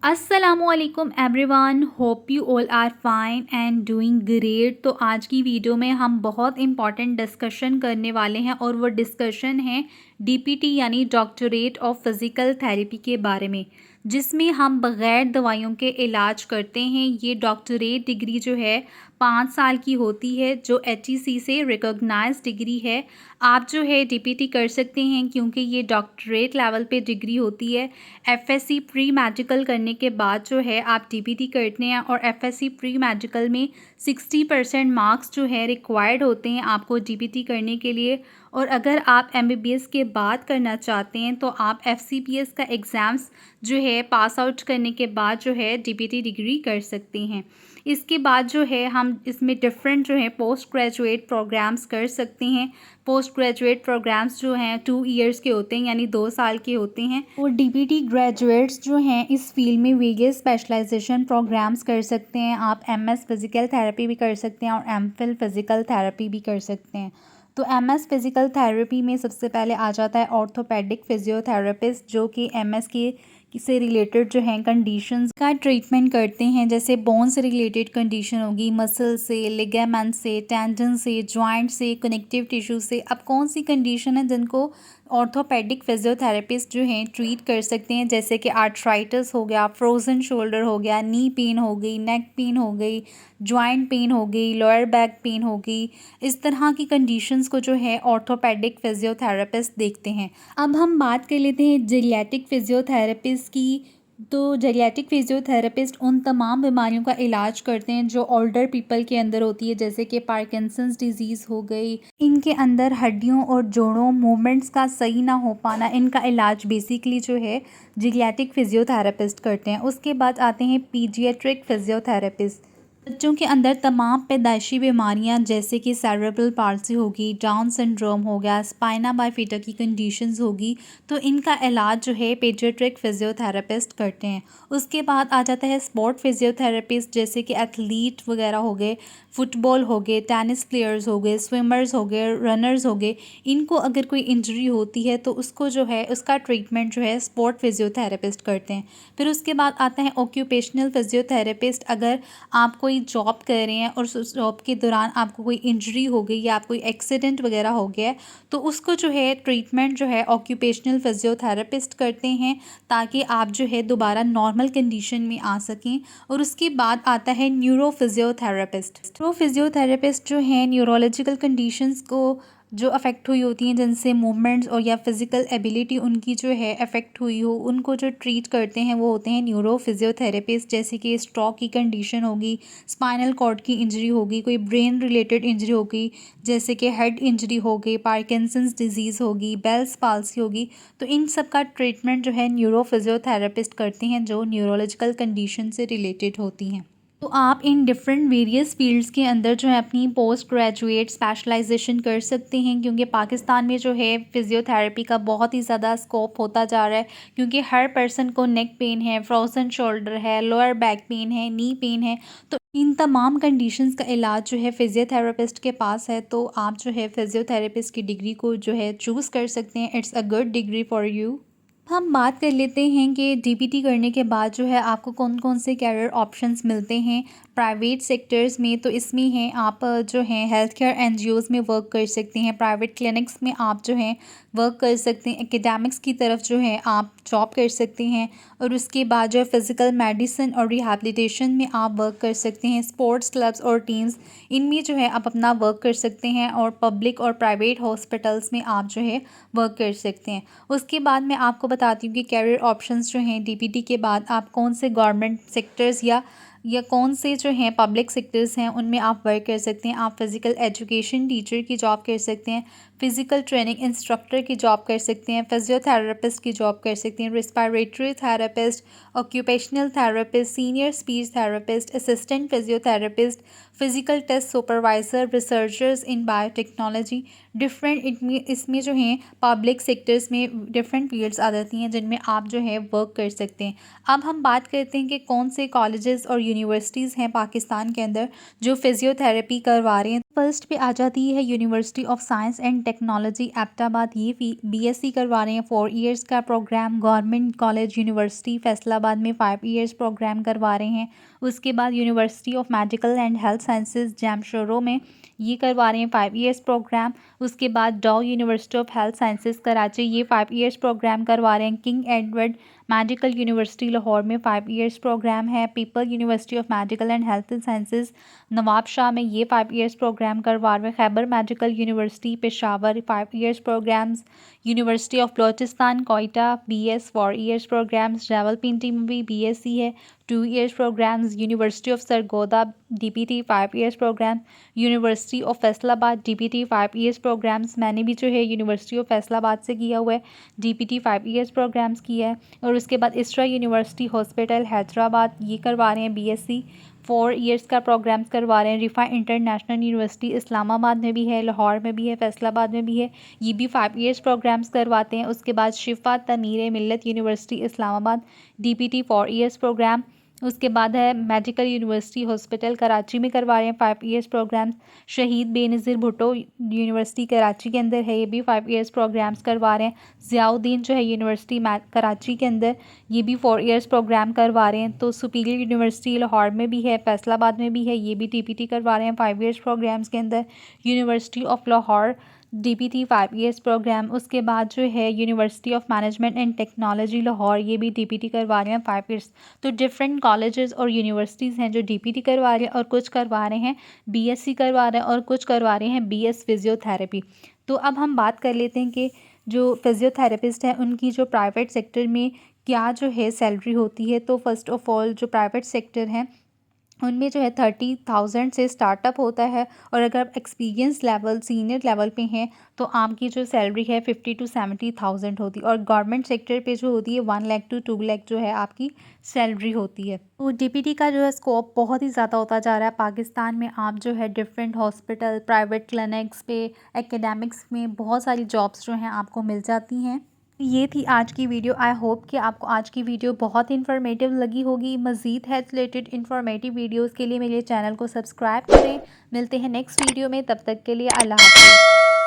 असलकुम everyone, hope you all are fine and doing great. तो आज की वीडियो में हम बहुत इम्पॉर्टेंट डिस्कशन करने वाले हैं और वो डिस्कशन है डीपीटी यानी डॉक्टरेट ऑफ फिज़िकल थेरेपी के बारे में, जिसमें हम बग़ैर दवाइयों के इलाज करते हैं। ये डॉक्टरेट डिग्री जो है 5 साल की होती है, जो HEC से रिकॉग्नाइज्ड डिग्री है। आप जो है डीपीटी कर सकते हैं क्योंकि ये डॉक्टरेट लेवल पे डिग्री होती है। FSC प्री मेडिकल करने के बाद जो है आप डीपीटी करते हैं और FSC प्री मेडिकल में 60% मार्क्स जो है रिक्वायर्ड होते हैं आपको डीपीटी करने के लिए। और अगर आप MBBS के बाद करना चाहते हैं तो आप FCPS का एग्ज़ाम्स जो है पास आउट करने के बाद जो है डीपीटी डिग्री कर सकते हैं। इसके बाद जो है हम इसमें डिफरेंट जो है पोस्ट ग्रेजुएट प्रोग्राम्स कर सकते हैं। पोस्ट ग्रेजुएट प्रोग्राम्स जो हैं 2 ईयर्स के होते हैं, यानी 2 साल के होते हैं। और डीपीटी ग्रेजुएट्स जो हैं इस फील्ड में वेरियस स्पेशलाइजेशन प्रोग्राम्स कर सकते हैं। आप MS फिज़िकल थेरेपी भी कर सकते हैं और MPhil फिज़िकल थेरेपी भी कर सकते हैं। तो MS फिज़िकल थेरेपी में सबसे पहले आ जाता है ऑर्थोपेडिक फिजियोथेरेपिस्ट, जो कि MS के से रिलेटेड जो हैं कंडीशंस का ट्रीटमेंट करते हैं। जैसे बोन से रिलेटेड कंडीशन होगी, मसल से, लिगामेंट से, टेंडन से, जॉइंट से, कनेक्टिव टिश्यू से। अब कौन सी कंडीशन है जिनको ऑर्थोपेडिक फिजियोथेरेपिस्ट जो हैं ट्रीट कर सकते हैं, जैसे कि आर्थराइटिस हो गया, फ्रोज़न शोल्डर हो गया, नी पेन हो गई, नेक पेन हो गई, जॉइंट पेन हो गई, लोअर बैक पेन हो गई। इस तरह की कंडीशंस को जो है ऑर्थोपेडिक फिजियोथेरेपिस्ट देखते हैं। अब हम बात कर लेते हैं जेरियाट्रिक फिजियोथेरेपिस्ट की। तो जेरियाट्रिक फिजियोथेरेपिस्ट उन तमाम बीमारियों का इलाज करते हैं जो ओल्डर पीपल के अंदर होती है, जैसे कि पार्किंसंस डिजीज़ हो गई। इनके अंदर हड्डियों और जोड़ों मूवमेंट्स का सही ना हो पाना, इनका इलाज बेसिकली जो है जेरियाट्रिक फिजियोथेरेपिस्ट करते हैं। उसके बाद आते हैं पीडियाट्रिक फिजियोथेरेपिस्ट। बच्चों के अंदर तमाम पैदाइशी बीमारियां जैसे कि सेरेब्रल पाल्सी होगी, डाउन सिंड्रोम हो गया, स्पाइना बाइफिटा की कंडीशंस होगी, तो इनका इलाज जो है पीडियाट्रिक फिजियोथेरेपिस्ट करते हैं। उसके बाद आ जाता है स्पोर्ट फिजियोथेरेपिस्ट, जैसे कि एथलीट वगैरह हो गए, फुटबॉल हो गए, टेनिस प्लेयर्स हो गए, स्विमर्स हो गए, रनर्स हो गए। इनको अगर कोई इंजरी होती है तो उसको जो है उसका ट्रीटमेंट जो है स्पोर्ट फिजियोथेरेपिस्ट करते हैं। फिर उसके बाद आता है ऑक्यूपेशनल फिजियोथेरेपिस्ट। अगर आप कोई जॉब कर रहे हैं और उस जॉब के दौरान आपको कोई इंजरी हो गई या आप कोई एक्सीडेंट वगैरह हो गया है, तो उसको जो है ट्रीटमेंट जो है ऑक्यूपेशनल फिजियोथेरेपिस्ट करते हैं, ताकि आप जो है दोबारा नॉर्मल कंडीशन में आ सकें। और उसके बाद आता है न्यूरो फिजियोथेरेपिस्ट। न्यूरो फिजियोथेरेपिस्ट जो हैं न्यूरोलॉजिकल कंडीशंस को जो अफेक्ट हुई होती हैं, जिनसे मूवमेंट्स और या फिज़िकल एबिलिटी उनकी जो है अफेक्ट हुई हो, उनको जो ट्रीट करते हैं वो होते हैं न्यूरो फिजियोथेरेपिस्ट। जैसे कि स्ट्रोक की कंडीशन होगी, स्पाइनल कॉर्ड की इंजरी होगी, कोई ब्रेन रिलेटेड इंजरी होगी, जैसे कि हेड इंजरी हो गई, पार्किंसंस डिजीज़ होगी, बेल्स पाल्सी होगी। तो इन सब का ट्रीटमेंट जो है न्यूरो फिजियोथेरेपिस्ट करते हैं, जो न्यूरोलॉजिकल कंडीशन से रिलेटेड होती हैं। तो आप इन डिफरेंट वेरियस फील्ड्स के अंदर जो है अपनी पोस्ट ग्रेजुएट स्पेशलाइजेशन कर सकते हैं, क्योंकि पाकिस्तान में जो है फ़िज़ियोथेरेपी का बहुत ही ज़्यादा स्कोप होता जा रहा है। क्योंकि हर पर्सन को नेक पेन है, फ्रोज़न शोल्डर है, लोअर बैक पेन है, नी पेन है, तो इन तमाम कंडीशंस का इलाज जो है फ़िज़ियोथेरेपिस्ट के पास है। तो आप जो है फ़िज़ियोथेरेपिस्ट की डिग्री को जो है चूज़ कर सकते हैं। It's a good degree for you. हम बात कर लेते हैं कि डीपीटी करने के बाद जो है आपको कौन कौन से कैरियर ऑप्शंस मिलते हैं प्राइवेट सेक्टर्स में। तो इसमें हैं आप जो हैं हेल्थ केयर NGOs में वर्क कर सकते हैं, प्राइवेट क्लिनिक्स में आप जो हैं वर्क कर सकते हैं, एकेडमिक्स की तरफ जो है आप जॉब कर सकते हैं। और उसके बाद जो है फ़िज़िकल मेडिसिन और रिहैबिलिटेशन में आप वर्क कर सकते हैं। स्पोर्ट्स क्लब्स और टीम्स, इनमें जो है आप अपना वर्क कर सकते हैं। और पब्लिक और प्राइवेट हॉस्पिटल्स में आप जो है वर्क कर सकते हैं। उसके बाद मैं आपको बताती हूँ कि कैरियर ऑप्शंस जो हैं डीपीटी के बाद आप कौन से गवर्नमेंट सेक्टर्स या कौन से जो हैं पब्लिक सेक्टर्स हैं उनमें आप वर्क कर सकते हैं। आप फ़िज़िकल एजुकेशन टीचर की जॉब कर सकते हैं, फ़िज़िकल ट्रेनिंग इंस्ट्रक्टर की जॉब कर सकते हैं, फिजियोथेरेपिस्ट की जॉब कर सकते हैं, respiratory therapist, occupational therapist, senior speech therapist, assistant physiotherapist, physical test supervisor, researchers in biotechnology. Different इसमें जो हैं पब्लिक सेक्टर्स में डिफरेंट फील्ड्स आ जाती हैं जिनमें आप जो है वर्क कर सकते हैं। अब हम बात करते हैं कि कौन से कॉलेजेस और यूनिवर्सिटीज़ हैं पाकिस्तान के अंदर जो फिज़ियोथेरेपी करवा रहे हैं। फर्स्ट पे आ जाती है university of science and technology Abbottabad. ये बीएससी करवा रहे हैं 4 इयर्स का programme. Government college university Faisalabad में 5 इयर्स प्रोग्राम करवा रहे हैं। उसके बाद university of medical and health sciences Jamshoro में ये करवा रहे हैं 5 इयर्स प्रोग्राम। उसके बाद Dow university of health sciences Karachi, ये 5 इयर्स प्रोग्राम करवा रहे हैं। King Edward medical university Lahore में 5 इयर्स प्रोग्राम है। People university of medical and health sciences Nawab Shah में ये 5 इयर्स प्रोग्राम करवा रहे हैं। Khyber medical university Peshawar 5 years programmes. University of Balochistan Quetta BS 4 years programmes. Rawalpindi में भी BSc है 2 years programmes. University of Sargodha DPT 5 years programme. University of Faisalabad DPT 5 years programmes. मैंने भी जो है यूनिवर्सिटी ऑफ फैसलाबाद से किया हुआ है, DPT 5 इयर्स प्रोग्राम्स किया है। और उसके बाद इसरा यूनिवर्सिटी हॉस्पिटल हैदराबाद ये करवा रहे हैं BSc 4 इयर्स का प्रोग्राम्स करवा रहे हैं। रिफा इंटरनेशनल यूनिवर्सिटी इस्लामाबाद में भी है, लाहौर में भी है, फैसलाबाद में भी है, ये भी 5 इयर्स प्रोग्राम्स करवाते हैं। उसके बाद Shifa Tameer Millat university Islamabad DPT 4 years programme. उसके बाद है मेडिकल यूनिवर्सिटी हॉस्पिटल कराची में करवा रहे हैं 5 इयर्स प्रोग्राम्स। शहीद बेनज़ीर भुट्टो यूनिवर्सिटी कराची के अंदर है, ये भी 5 इयर्स प्रोग्राम्स करवा रहे हैं। ज़ियाउद्दीन जो है यूनिवर्सिटी कराची के अंदर, ये भी 4 इयर्स प्रोग्राम करवा रहे हैं। तो सुपीरियर यूनिवर्सिटी लाहौर में भी है, फैसलाबाद में भी है, ये भी DPT करवा रहे हैं 5 इयर्स प्रोग्राम्स के अंदर। University of Lahore DPT 5 years programme. उसके बाद जो है university of management and technology Lahore, ये भी DPT करवा रहे हैं 5 इयर्स। तो डिफरेंट कॉलेजेस और यूनिवर्सिटीज़ हैं जो DPT करवा रहे हैं और कुछ करवा रहे हैं BSc करवा रहे हैं और कुछ करवा रहे हैं BS फिज़ियोथेरेपी। तो अब हम बात कर लेते हैं कि जो फिज़ियोथेरेपिस्ट हैं उनकी जो प्राइवेट सेक्टर में क्या जो है सैलरी होती है। तो फर्स्ट ऑफ़ ऑल जो प्राइवेट सेक्टर हैं उनमें जो है 30,000 से स्टार्टअप होता है। और अगर आप एक्सपीरियंस लेवल सीनियर लेवल पे हैं तो आपकी जो सैलरी है 50 to 70,000 होती है। और गवर्नमेंट सेक्टर पे जो होती है 1 लाख to 2 लाख जो है आपकी सैलरी होती है। तो DPT का जो है स्कोप बहुत ही ज़्यादा होता जा रहा है पाकिस्तान में। आप जो है डिफरेंट हॉस्पिटल, प्राइवेट क्लिनिक्स पे, एकेडमिक्स में बहुत सारी जॉब्स जो हैं आपको मिल जाती हैं। ये थी आज की वीडियो। आई होप कि आपको आज की वीडियो बहुत इन्फॉर्मेटिव लगी होगी। मज़ीद हेल्थ रिलेटेड इन्फॉर्मेटिव वीडियोस के लिए मेरे चैनल को सब्सक्राइब करें। मिलते हैं नेक्स्ट वीडियो में, तब तक के लिए अल्लाह हाफ़िज़।